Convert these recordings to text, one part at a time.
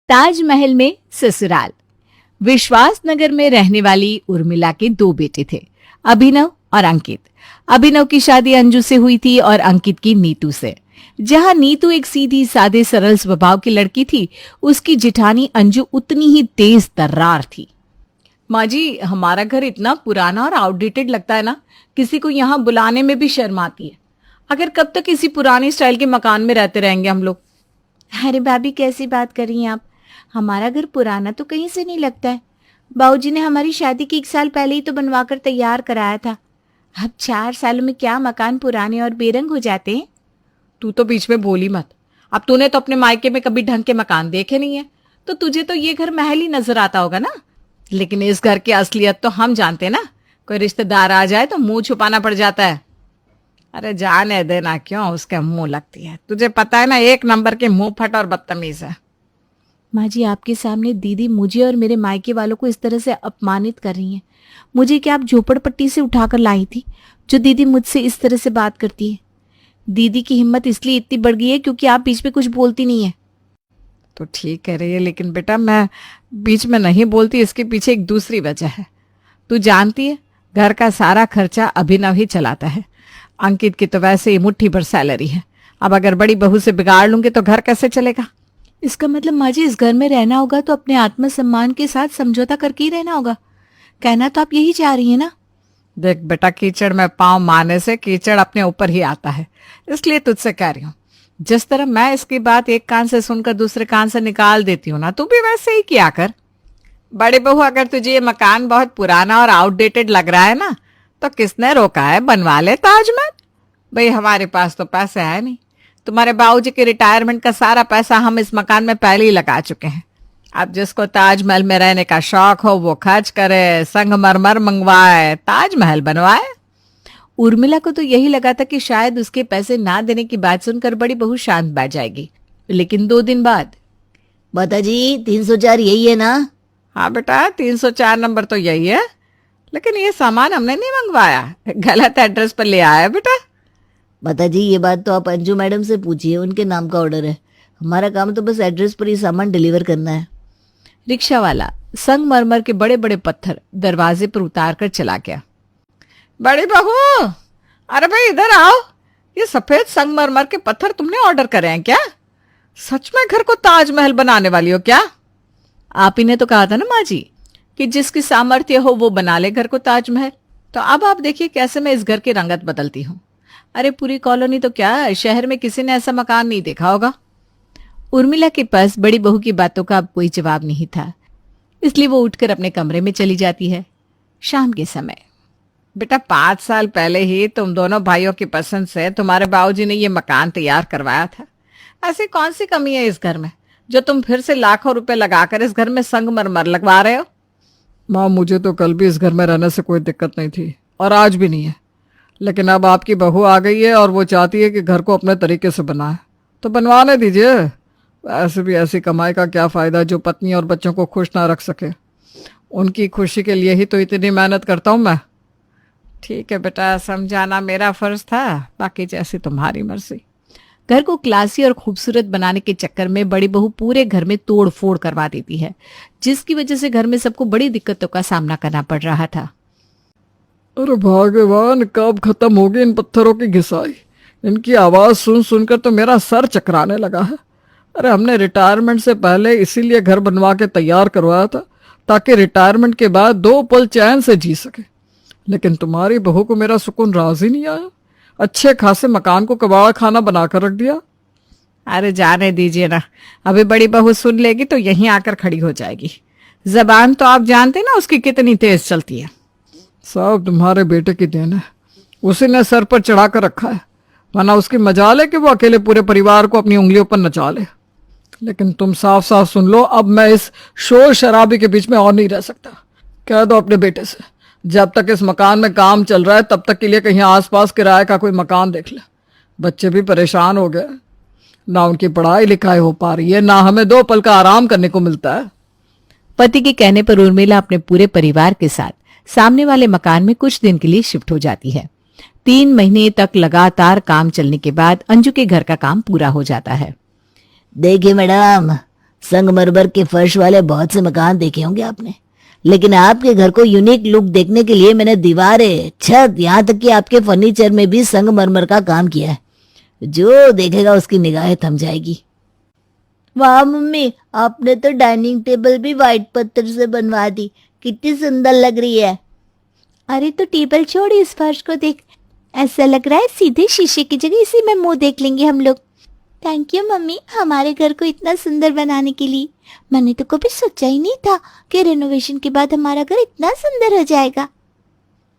ताजमहल में ससुराल। विश्वास नगर में रहने वाली उर्मिला के दो बेटे थे, अभिनव और अंकित। अभिनव की शादी अंजू से हुई थी और अंकित की नीतू से। जहां नीतू एक सीधी सादे सरल स्वभाव की लड़की थी, उसकी जिठानी अंजू उतनी ही तेज तर्रार थी। माँ जी, हमारा घर इतना पुराना और आउटडेटेड लगता है ना, किसी को यहाँ बुलाने में भी शर्म आती है। अगर कब तक इसी पुराने स्टाइल के मकान में रहते रहेंगे हम लोग। अरे भाभी, कैसी बात कर रही हैं आप? हमारा घर पुराना तो कहीं से नहीं लगता है। बाबूजी ने हमारी शादी के 1 साल पहले ही तो बनवा कर तैयार कराया था। अब 4 सालों में क्या मकान पुराने और बेरंग हो जाते हैं। तू तो बीच में बोली मत। अब तूने तो अपने मायके में कभी ढंग के मकान देखे नहीं है, तो तुझे तो ये घर महल ही नजर आता होगा ना। लेकिन इस घर की असलियत तो हम जानते ना। कोई रिश्तेदार आ जाए तो मुंह छुपाना पड़ जाता है। अरे जाने देना, क्यों उसके मुंह लगती है। तुझे पता है ना, 1 नंबर के मुंह फट और बदतमीज है। माँ जी, आपके सामने दीदी मुझे और मेरे मायके वालों को इस तरह से अपमानित कर रही हैं। मुझे क्या आप झोपड़पट्टी से उठाकर लाई थी जो दीदी मुझसे इस तरह से बात करती है? दीदी की हिम्मत इसलिए इतनी बढ़ गई है क्योंकि आप बीच में कुछ बोलती नहीं है। तो ठीक कह रही है, लेकिन बेटा मैं बीच में नहीं बोलती, इसके पीछे एक दूसरी वजह है। तू जानती है, घर का सारा खर्चा अभिनव ही चलाता है। अंकित की तो वैसे ही मुट्ठी भर सैलरी है। अब अगर बड़ी बहू से बिगाड़ लूंगी तो घर कैसे चलेगा। इसका मतलब माँ जी, इस घर में रहना होगा तो अपने आत्मसम्मान के साथ समझौता करके ही रहना होगा। कहना तो आप यही चाह रही हैं ना? देख बेटा, कीचड़ में पांव मारने से कीचड़ अपने ऊपर ही आता है। इसलिए तुझसे कह रही हूँ, जिस तरह मैं इसकी बात एक कान से सुनकर दूसरे कान से निकाल देती हूँ ना, तू भी वैसे ही किया कर। बड़ी बहू, अगर तुझे ये मकान बहुत पुराना और आउटडेटेड लग रहा है ना, तो किसने रोका है, बनवा ले ताजमहल। भाई हमारे पास तो पैसे है नहीं। तुम्हारे बाबूजी के रिटायरमेंट का सारा पैसा हम इस मकान में पहले ही लगा चुके हैं। अब जिसको ताजमहल में रहने का शौक हो वो खर्च करे, संगमरमर मंगवाए, ताजमहल बनवाए। उर्मिला को तो यही लगा था कि शायद उसके पैसे ना देने की बात सुनकर बड़ी बहू शांत बैठ जाएगी। लेकिन 2 दिन बाद, माता जी 304 यही है ना? हाँ बेटा, 304 नंबर तो यही है, लेकिन ये सामान हमने नहीं मंगवाया, गलत एड्रेस पर ले आया बेटा। माता जी, ये बात तो आप अंजू मैडम से पूछिए, उनके नाम का ऑर्डर है। हमारा काम तो बस एड्रेस पर ही सामान डिलीवर करना है। रिक्शा वाला संगमरमर के बड़े बड़े पत्थर दरवाजे पर उतार कर चला गया। बड़ी बहू, अरे भाई इधर आओ। ये सफेद संगमरमर के पत्थर तुमने ऑर्डर करे हैं क्या? सच में घर को ताजमहल बनाने वाली हो क्या? आप ही ने तो कहा था ना माँ जी कि जिसकी सामर्थ्य हो वो बना ले घर को ताजमहल। तो अब आप देखिए कैसे मैं इस घर की रंगत बदलती हूँ। अरे पूरी कॉलोनी तो क्या, शहर में किसी ने ऐसा मकान नहीं देखा होगा। उर्मिला के पास बड़ी बहू की बातों का अब कोई जवाब नहीं था, इसलिए वो उठकर अपने कमरे में चली जाती है। शाम के समय, बेटा 5 साल पहले ही तुम दोनों भाइयों की पसंद से तुम्हारे बाबूजी ने ये मकान तैयार करवाया था। ऐसी कौन सी कमी है इस घर में जो तुम फिर से लाखों रुपए लगाकर इस घर में संगमरमर लगवा रहे हो? माँ, मुझे तो कल भी इस घर में रहने से कोई दिक्कत नहीं थी और आज भी नहीं है, लेकिन अब आपकी बहू आ गई है और वो चाहती है कि घर को अपने तरीके से बनाए, तो बनवाने दीजिए। ऐसे भी ऐसी कमाई का क्या फ़ायदा जो पत्नी और बच्चों को खुश ना रख सके। उनकी खुशी के लिए ही तो इतनी मेहनत करता हूँ मैं। ठीक है बेटा, समझाना मेरा फर्ज था, बाकी जैसी तुम्हारी मर्जी। घर को क्लासी और खूबसूरत बनाने के चक्कर में बड़ी बहू पूरे घर में तोड़ फोड़ करवा देती है, जिसकी वजह से घर में सबको बड़ी दिक्कतों का सामना करना पड़ रहा था। अरे भगवान, कब खत्म होगी इन पत्थरों की घिसाई। इनकी आवाज़ सुन सुनकर तो मेरा सर चकराने लगा है। अरे हमने रिटायरमेंट से पहले इसीलिए घर बनवा के तैयार करवाया था ताकि रिटायरमेंट के बाद 2 पल चैन से जी सके। लेकिन तुम्हारी बहू को मेरा सुकून राज ही नहीं आया। अच्छे खासे मकान को कबाड़ा खाना बनाकर रख दिया। अरे जाने दीजिए ना, अभी बड़ी बहू सुन लेगी तो यहीं आकर खड़ी हो जाएगी। जबान तो आप जानते ना उसकी कितनी तेज चलती है। सब तुम्हारे बेटे की देन है, उसी ने सर पर चढ़ा कर रखा है, वरना उसकी मजाल है कि वो अकेले पूरे परिवार को अपनी उंगलियों पर नचा ले। लेकिन तुम साफ साफ सुन लो, अब मैं इस शोर शराबी के बीच में और नहीं रह सकता। कह दो अपने बेटे से, जब तक इस मकान में काम चल रहा है तब तक के लिए कहीं आसपास किराए का कोई मकान देख ले। बच्चे भी परेशान हो गए, ना उनकी पढ़ाई लिखाई हो पा रही है, ना हमें 2 पल का आराम करने को मिलता है। पति के कहने पर उर्मिला अपने पूरे परिवार के साथ सामने वाले मकान में कुछ दिन के लिए शिफ्ट हो जाती है। 3 महीने तक लगातार काम चलने के बाद अंजू के घर का काम पूरा हो जाता है। देखिए मैडम, संगमरमर के फर्श वाले बहुत से मकान देखे होंगे आपने, लेकिन आपके घर को यूनिक लुक देखने के लिए मैंने दीवारें, छत, यहाँ तक कि आपके फर्नीचर में भी संगमरमर का काम किया है। जो देखेगा उसकी निगाहें थम जाएगी। वाह मम्मी, आपने तो डाइनिंग टेबल भी व्हाइट पत्थर से बनवा दी, कितनी सुंदर लग रही है। अरे तो टेबल छोड़, इस फर्श को देख, ऐसा लग रहा है सीधे शीशे की जगह इसी में मुंह देख लेंगे हम लोग। थैंक यू मम्मी, हमारे घर को इतना सुंदर बनाने के लिए। मैंने तो कभी सोचा ही नहीं था कि रेनोवेशन के बाद हमारा घर इतना सुंदर हो जाएगा।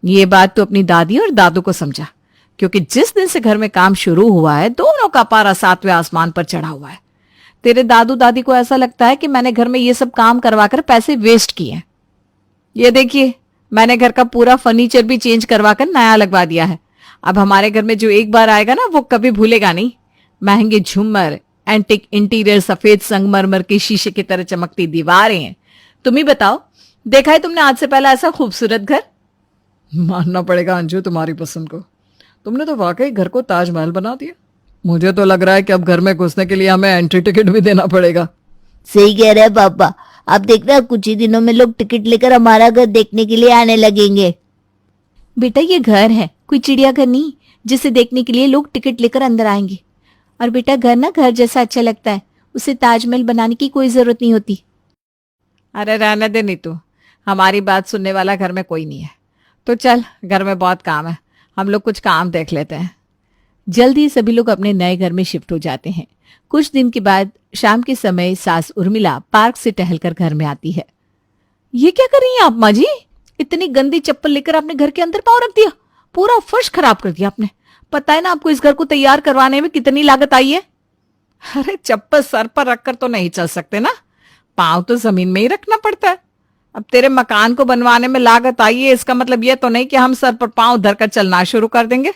ये बात तो अपनी दादी और दादू को समझा, क्योंकि जिस दिन से घर में काम शुरू हुआ है दोनों का पारा 7वें आसमान पर चढ़ा हुआ है। तेरे दादू दादी को ऐसा लगता है कि मैंने घर में ये सब काम करवाकर पैसे वेस्ट किए हैं। ये देखिए, मैंने घर का पूरा फर्नीचर भी चेंज करवाकर नया लगवा दिया है। अब हमारे घर में जो एक बार आएगा ना, वो कभी भूलेगा नहीं। महंगे झूमर, एंटिक इंटीरियर, सफेद संगमरमर के शीशे की तरह चमकती दीवारें हैं। तुम ही बताओ, देखा है तुमने आज से पहले ऐसा खूबसूरत घर? मानना पड़ेगा अंजू तुम्हारी पसंद को। तुमने तो वाकई घर को ताजमहल बना दिया। मुझे तो लग रहा है कि अब घर में घुसने के लिए हमें एंट्री टिकट भी देना पड़ेगा। सही कह रहे हैं पापा, आप देख रहे हैं कुछ ही दिनों में लोग टिकट लेकर हमारा घर देखने के लिए आने लगेंगे। बेटा ये घर है, कोई चिड़ियाघर नहीं जिसे देखने के लिए लोग टिकट लेकर अंदर आएंगे। और बेटा घर ना घर जैसा अच्छा लगता है, उसे ताजमहल बनाने की कोई जरूरत नहीं होती। अरे रहने दे नीतू, हमारी बात सुनने वाला घर में कोई नहीं है। तो चल, घर में बहुत काम है, हम लोग कुछ काम देख लेते हैं। जल्दी सभी लोग अपने नए घर में शिफ्ट हो जाते हैं। कुछ दिन के बाद शाम के समय सास उर्मिला पार्क से टहलकर घर में आती है। ये क्या कर रही हैं आप माँ जी? इतनी गंदी चप्पल लेकर आपने घर के अंदर पाँव रख दिया, पूरा फर्श खराब कर दिया आपने। पता है ना आपको इस घर को तैयार करवाने में कितनी लागत आई है? अरे चप्पल सर पर रखकर तो नहीं चल सकते ना, पाँव तो जमीन में ही रखना पड़ता है। अब तेरे मकान को बनवाने में लागत आई है, इसका मतलब ये तो नहीं कि हम सर पर पाँव धरकर चलना शुरू कर देंगे।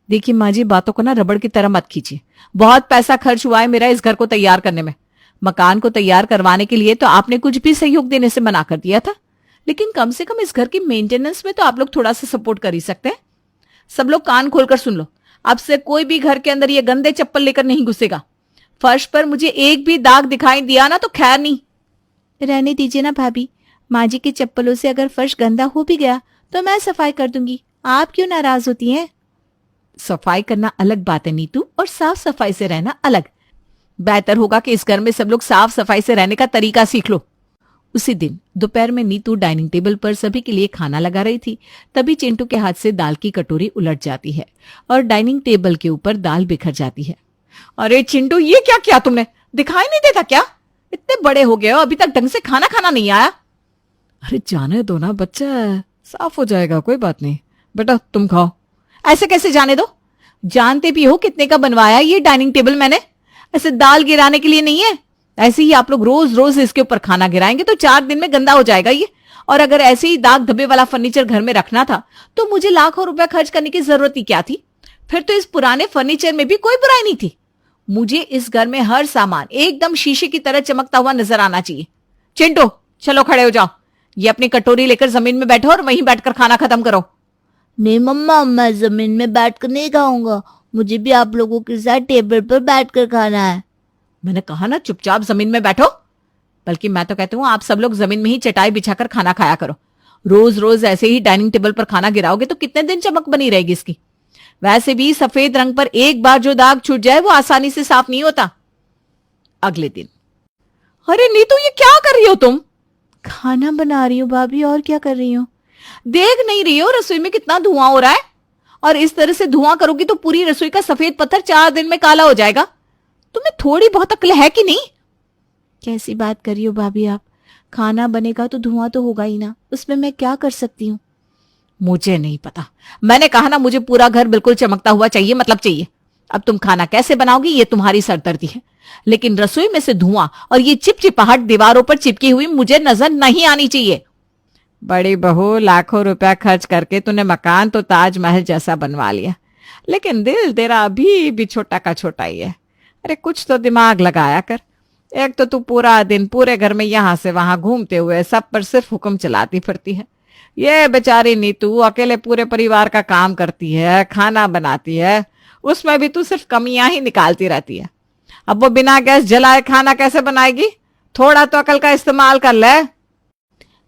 देखिए माँ जी, बातों को ना रबड़ की तरह मत खींचिए। बहुत पैसा खर्च हुआ है मेरा इस घर को तैयार करने में। मकान को तैयार करवाने के लिए तो आपने कुछ भी सहयोग देने से मना कर दिया था, लेकिन कम से कम इस घर की मेंटेनेंस में तो आप लोग थोड़ा सा सपोर्ट कर ही सकते हैं। सब लोग कान खोलकर सुन लो, अब से कोई भी घर के अंदर ये गंदे चप्पल लेकर नहीं घुसेगा। फर्श पर मुझे एक भी दाग दिखाई दिया ना तो खैर नहीं। रहने दीजिए ना भाभी, माँ जी की चप्पलों से अगर फर्श गंदा हो भी गया तो मैं सफाई कर दूंगी, आप क्यों नाराज होती हैं? सफाई करना अलग बात है नीतू, और साफ सफाई से रहना अलग। बेहतर होगा कि इस घर में सब लोग साफ सफाई से रहने का तरीका सीख लो। उसी दिन दोपहर में नीतू डाइनिंग टेबल पर सभी के लिए खाना लगा रही थी, तभी चिंटू के हाथ से दाल की कटोरी उलट जाती है और डाइनिंग टेबल के ऊपर दाल बिखर जाती है। अरे चिंटू, ये क्या किया तुमने? दिखाई नहीं देता क्या? इतने बड़े हो गए हो, अभी तक ढंग से खाना खाना नहीं आया। अरे जाने दो ना, बच्चा है, साफ हो जाएगा, कोई बात नहीं। बेटा तुम खाओ। ऐसे कैसे जाने दो? जानते भी हो कितने का बनवाया ये डाइनिंग टेबल मैंने? ऐसे दाल गिराने के लिए नहीं है। ऐसे ही आप लोग रोज रोज इसके ऊपर खाना गिराएंगे तो 4 दिन में गंदा हो जाएगा ये। और अगर ऐसे ही दाग धब्बे वाला फर्नीचर घर में रखना था तो मुझे लाखों रुपए खर्च करने की जरूरत ही क्या थी? फिर तो इस पुराने फर्नीचर में भी कोई बुराई नहीं थी। मुझे इस घर में हर सामान एकदम शीशे की तरह चमकता हुआ नजर आना चाहिए। चिंटू चलो खड़े हो जाओ, ये अपनी कटोरी लेकर जमीन में बैठो और वहीं बैठकर खाना खत्म करो। नहीं मम्मा, मैं जमीन में बैठकर नहीं खाऊंगा, मुझे भी आप लोगों के साथ टेबल पर बैठकर खाना है। मैंने कहा ना चुपचाप जमीन में बैठो। बल्कि मैं तो कहती हूँ आप सब लोग जमीन में ही चटाई बिछाकर खाना खाया करो। रोज रोज ऐसे ही डाइनिंग टेबल पर खाना गिराओगे तो कितने दिन चमक बनी रहेगी इसकी? वैसे भी सफेद रंग पर एक बार जो दाग छूट जाए वो आसानी से साफ नहीं होता। अगले दिन, अरे नीतू ये क्या कर रही हो तुम? खाना बना रही हूँ भाभी, और क्या कर रही हूँ? देख नहीं रही हो रसोई में कितना धुआं हो रहा है? और इस तरह से धुआं करोगी तो पूरी रसोई का सफेद पत्थर 4 दिन में काला हो जाएगा। तुम्हें थोड़ी बहुत अक्ल है कि नहीं? कैसी बात कर रही हो भाभी आप? खाना बनेगा तो धुआं तो होगा ही ना, उसमें मैं क्या कर सकती हूँ? मुझे नहीं पता, मैंने कहा ना मुझे पूरा घर बिल्कुल चमकता हुआ चाहिए, मतलब चाहिए। अब तुम खाना कैसे बनाओगी ये तुम्हारी सरदर्दी है, लेकिन रसोई में से धुआं और ये चिपचिपाहट दीवारों पर चिपकी हुई मुझे नजर नहीं आनी चाहिए। बड़ी बहू, लाखों रुपया खर्च करके तूने मकान तो ताजमहल जैसा बनवा लिया, लेकिन दिल तेरा अभी भी छोटा का छोटा ही है। अरे कुछ तो दिमाग लगाया कर। एक तो तू पूरा दिन पूरे घर में यहां से वहां घूमते हुए सब पर सिर्फ हुक्म चलाती फिरती है। ये बेचारी नीतू अकेले पूरे परिवार का काम करती है, खाना बनाती है, उसमें भी तू सिर्फ कमियां ही निकालती रहती है। अब वो बिना गैस जलाए खाना कैसे बनाएगी? थोड़ा तो अकल का इस्तेमाल कर ले।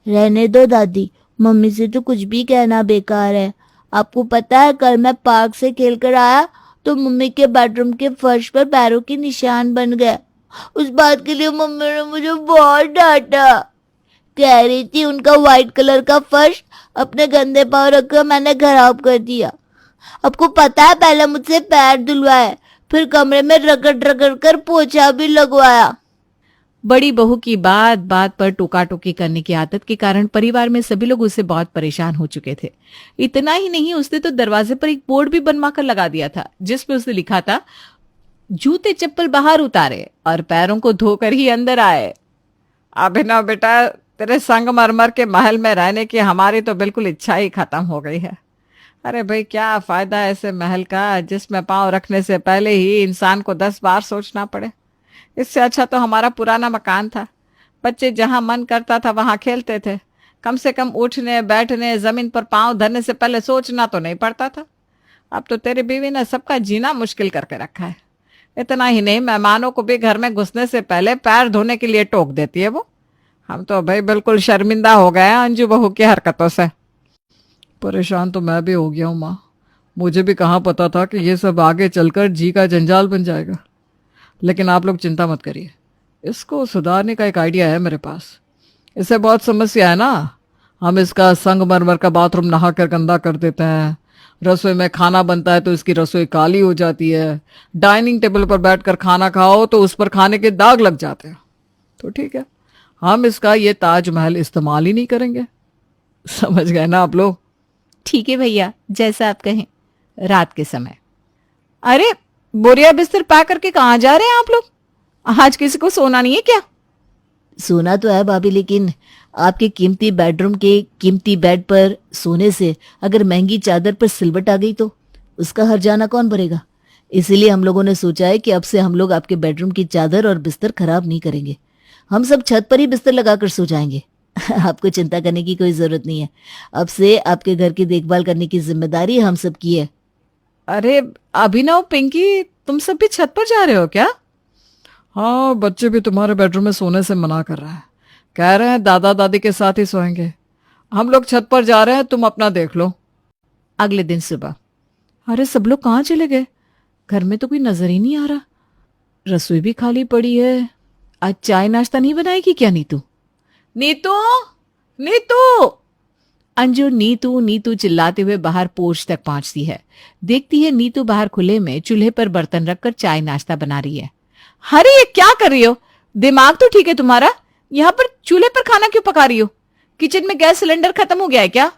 रहने दो दादी, मम्मी से तो कुछ भी कहना बेकार है। आपको पता है कल मैं पार्क से खेल कर आया तो मम्मी के बेडरूम के फर्श पर पैरों के निशान बन गए। उस बात के लिए मम्मी ने मुझे बहुत डांटा। कह रही थी उनका व्हाइट कलर का फर्श अपने गंदे पाँव रखकर मैंने खराब कर दिया। आपको पता है पहले मुझसे पैर धुलवाए, फिर कमरे में रगड़ रगड़ कर पोछा भी लगवाया। बड़ी बहू की बात बात पर टोका टोकी करने की आदत के कारण परिवार में सभी लोग उससे बहुत परेशान हो चुके थे। इतना ही नहीं, उसने तो दरवाजे पर एक बोर्ड भी बनवा कर लगा दिया था जिसपे उसने लिखा था, जूते चप्पल बाहर उतारे और पैरों को धोकर ही अंदर आए। अभिनव बेटा, तेरे संगमरमर के महल में रहने की हमारी तो बिल्कुल इच्छा ही खत्म हो गई है। अरे भाई, क्या फायदा ऐसे महल का जिसमें पांव रखने से पहले ही इंसान को 10 बार सोचना पड़े। इससे अच्छा तो हमारा पुराना मकान था। बच्चे जहां मन करता था वहां खेलते थे। कम से कम उठने बैठने जमीन पर पांव धरने से पहले सोचना तो नहीं पड़ता था। अब तो तेरी बीवी ने सबका जीना मुश्किल करके रखा है। इतना ही नहीं, मेहमानों को भी घर में घुसने से पहले पैर धोने के लिए टोक देती है वो। हम तो भाई बिल्कुल शर्मिंदा हो गए हैं अंजू बहू की हरकतों से। परेशान तो मैं भी हो गया हूँ माँ। मुझे भी कहाँ पता था कि ये सब आगे चलकर जी का जंजाल बन जाएगा। लेकिन आप लोग चिंता मत करिए, इसको सुधारने का एक आइडिया है मेरे पास। इससे बहुत समस्या है ना। हम इसका संगमरमर का बाथरूम नहा कर गंदा कर देते हैं। रसोई में खाना बनता है तो इसकी रसोई काली हो जाती है। डाइनिंग टेबल पर बैठकर खाना खाओ तो उस पर खाने के दाग लग जाते हैं। तो ठीक है, हम इसका ये ताजमहल इस्तेमाल ही नहीं करेंगे। समझ गए ना आप लोग? ठीक है भैया, जैसा आप कहें। रात के समय, अरे बोरिया बिस्तर पैक करके कहाँ जा रहे हैं आप लोग? आज किसी को सोना नहीं है क्या? सोना तो है भाभी, लेकिन आपके कीमती बेडरूम के कीमती बेड पर सोने से अगर महंगी चादर पर सिलवट आ गई तो उसका हर्जाना कौन भरेगा? इसीलिए हम लोगों ने सोचा है कि अब से हम लोग आपके बेडरूम की चादर और बिस्तर खराब नहीं करेंगे। हम सब छत पर ही बिस्तर लगाकर सो जाएंगे। आपको चिंता करने की कोई जरूरत नहीं है। अब से आपके घर की देखभाल करने की जिम्मेदारी हम सब की है। अरे अभिनव, पिंकी, तुम सब भी छत पर जा रहे हो क्या? हाँ, बच्चे भी तुम्हारे बेडरूम में सोने से मना कर रहे हैं। कह रहे हैं दादा दादी के साथ ही सोएंगे। हम लोग छत पर जा रहे हैं, तुम अपना देख लो। अगले दिन सुबह, अरे सब लोग कहाँ चले गए? घर में तो कोई नजर ही नहीं आ रहा। रसोई भी खाली पड़ी है। आज चाय नाश्ता नहीं बनाएगी क्या नीतू? नीतू, नीतू! अंजू नीतू नीतू चिल्लाते हुए बाहर पोर्च तक पहुंचती है। देखती है नीतू बाहर खुले में चूल्हे पर बर्तन रखकर चाय नाश्ता बना रही है। अरे ये क्या कर रही हो? दिमाग तो ठीक है तुम्हारा? यहाँ पर चूल्हे पर खाना क्यों पका रही हो? किचन में गैस सिलेंडर खत्म हो गया है क्या?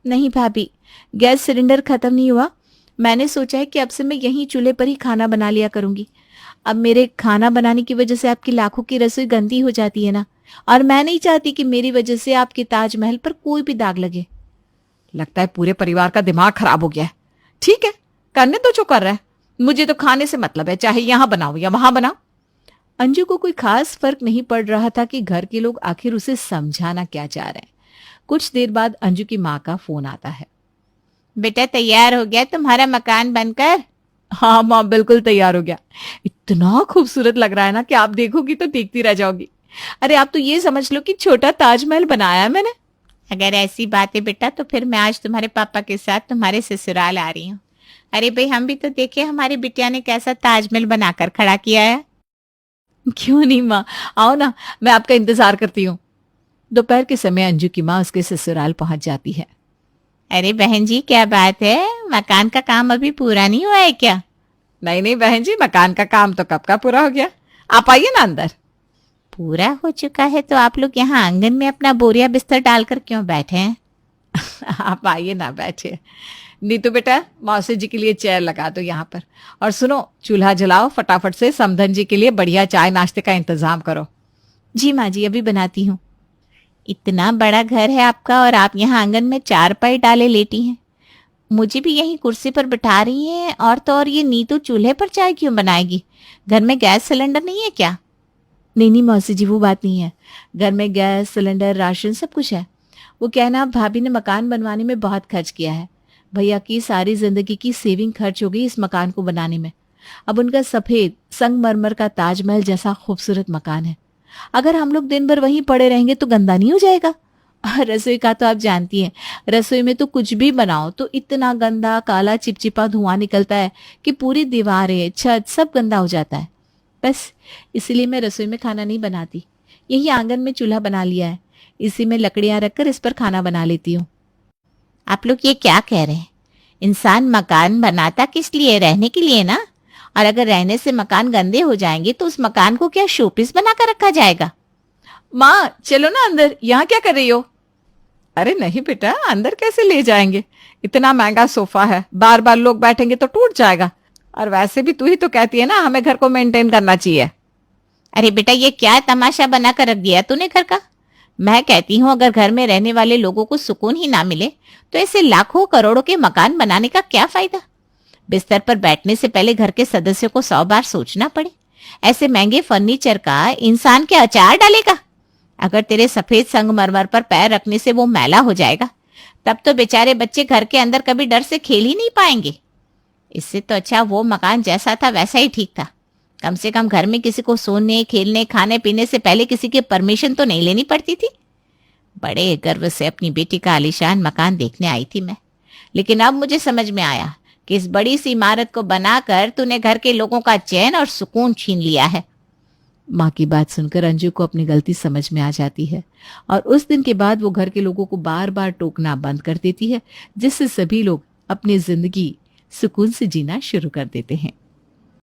नहीं भाभी, गैस सिलेंडर खत्म नहीं हुआ। मैंने सोचा है कि अब से मैं यहीं चूल्हे पर ही खाना बना लिया करूंगी। अब मेरे खाना बनाने की वजह से आपकी लाखों की रसोई गंदी हो जाती है ना, और मैं नहीं चाहती कि मेरी वजह से आपके ताजमहल पर कोई भी दाग लगे। लगता है पूरे परिवार का दिमाग खराब हो गया है। ठीक है, करने तो जो कर रहा है। मुझे तो खाने से मतलब है, चाहे यहां बनाओ या वहां बनाओ। अंजू को कोई खास फर्क नहीं पड़ रहा था कि घर के लोग आखिर उसे समझाना क्या चाह रहे हैं। कुछ देर बाद अंजू की माँ का फोन आता है। बेटा, तैयार हो गया तुम्हारा मकान बनकर? हाँ माँ, बिल्कुल तैयार हो गया। इतना खूबसूरत लग रहा है ना कि आप देखोगी तो देखती रह जाओगी। अरे आप तो ये समझ लो कि छोटा ताजमहल बनाया है मैंने। अगर ऐसी बात है बेटा, तो फिर मैं आज तुम्हारे पापा के साथ तुम्हारे ससुराल आ रही हूँ। अरे भाई, हम भी तो देखे हमारी बिटिया ने कैसा ताजमहल बनाकर खड़ा किया है। क्यों नहीं माँ, आओ ना, मैं आपका इंतजार करती हूँ। दोपहर के समय अंजू की माँ उसके ससुराल पहुंच जाती है। अरे बहन जी, क्या बात है? मकान का काम अभी पूरा नहीं हुआ है क्या? नहीं नहीं बहन जी, मकान का काम तो कब का पूरा हो गया। आप आइए ना अंदर। पूरा हो चुका है तो आप लोग यहाँ आंगन में अपना बोरिया बिस्तर डालकर क्यों बैठे हैं? आप आइए ना, बैठिए। नीतू बेटा, मौसी जी के लिए चेयर लगा दो यहाँ पर। और सुनो, चूल्हा जलाओ फटाफट से। समधन जी के लिए बढ़िया चाय नाश्ते का इंतजाम करो। जी माँ जी, अभी बनाती हूँ। इतना बड़ा घर है आपका और आप यहाँ आंगन में चारपाई डाले लेटी हैं। मुझे भी यहीं कुर्सी पर बिठा रही हैं। और तो और ये नीतू चूल्हे पर चाय क्यों बनाएगी? घर में गैस सिलेंडर नहीं है क्या? नहीं नहीं मौसी जी, वो बात नहीं है। घर में गैस सिलेंडर, राशन सब कुछ है। वो क्या है ना, भाभी ने मकान बनवाने में बहुत खर्च किया है। भैया की सारी जिंदगी की सेविंग खर्च हो गई इस मकान को बनाने में। अब उनका सफेद संगमरमर का ताजमहल जैसा खूबसूरत मकान है। अगर हम लोग दिन भर वहीं पड़े रहेंगे तो गंदा नहीं हो जाएगा? रसोई का तो आप जानती हैं, रसोई में तो कुछ भी बनाओ तो इतना गंदा काला चिपचिपा धुआं निकलता है कि पूरी दीवारें छत सब गंदा हो जाता है। बस इसलिए मैं रसोई में खाना नहीं बनाती, यही आंगन में चूल्हा बना लिया है, इसी में लकड़ियां रखकर इस पर खाना बना लेती हूँ। आप लोग ये क्या कह रहे हैं? इंसान मकान बनाता किस लिए? रहने के लिए ना। और अगर रहने से मकान गंदे हो जाएंगे तो उस मकान को क्या शोपीस बनाकर रखा जाएगा? माँ चलो ना अंदर, यहाँ क्या कर रही हो? अरे नहीं बेटा, अंदर कैसे ले जाएंगे? इतना महंगा सोफा है, बार बार लोग बैठेंगे तो टूट जाएगा। और वैसे भी तू ही तो कहती है ना हमें घर को मेंटेन करना चाहिए। अरे बेटा, ये क्या तमाशा बना कर रख दिया तूने घर का? मैं कहती हूँ अगर घर में रहने वाले लोगों को सुकून ही ना मिले तो ऐसे लाखों करोड़ों के मकान बनाने का क्या फायदा? बिस्तर पर बैठने से पहले घर के सदस्यों को 100 बार सोचना पड़े। ऐसे महंगे फर्नीचर का इंसान क्या अचार डालेगा? अगर तेरे सफेद संगमरमर पर पैर रखने से वो मैला हो जाएगा तब तो बेचारे बच्चे घर के अंदर कभी डर से खेल ही नहीं पाएंगे। इससे तो अच्छा वो मकान जैसा था वैसा ही ठीक था। कम से कम घर में किसी को सोने खेलने खाने पीने से पहले किसी की परमिशन तो नहीं लेनी पड़ती थी। बड़े गर्व से अपनी बेटी का आलीशान मकान देखने आई थी मैं, लेकिन अब मुझे समझ में आया कि इस बड़ी सी इमारत को बनाकर तूने घर के लोगों का चैन और सुकून छीन लिया है। माँ की बात सुनकर अंजू को अपनी गलती समझ में आ जाती है और उस दिन के बाद वो घर के लोगों को बार बार टोकना बंद कर देती है, जिससे सभी लोग अपनी जिंदगी सुकून से जीना शुरू कर देते हैं।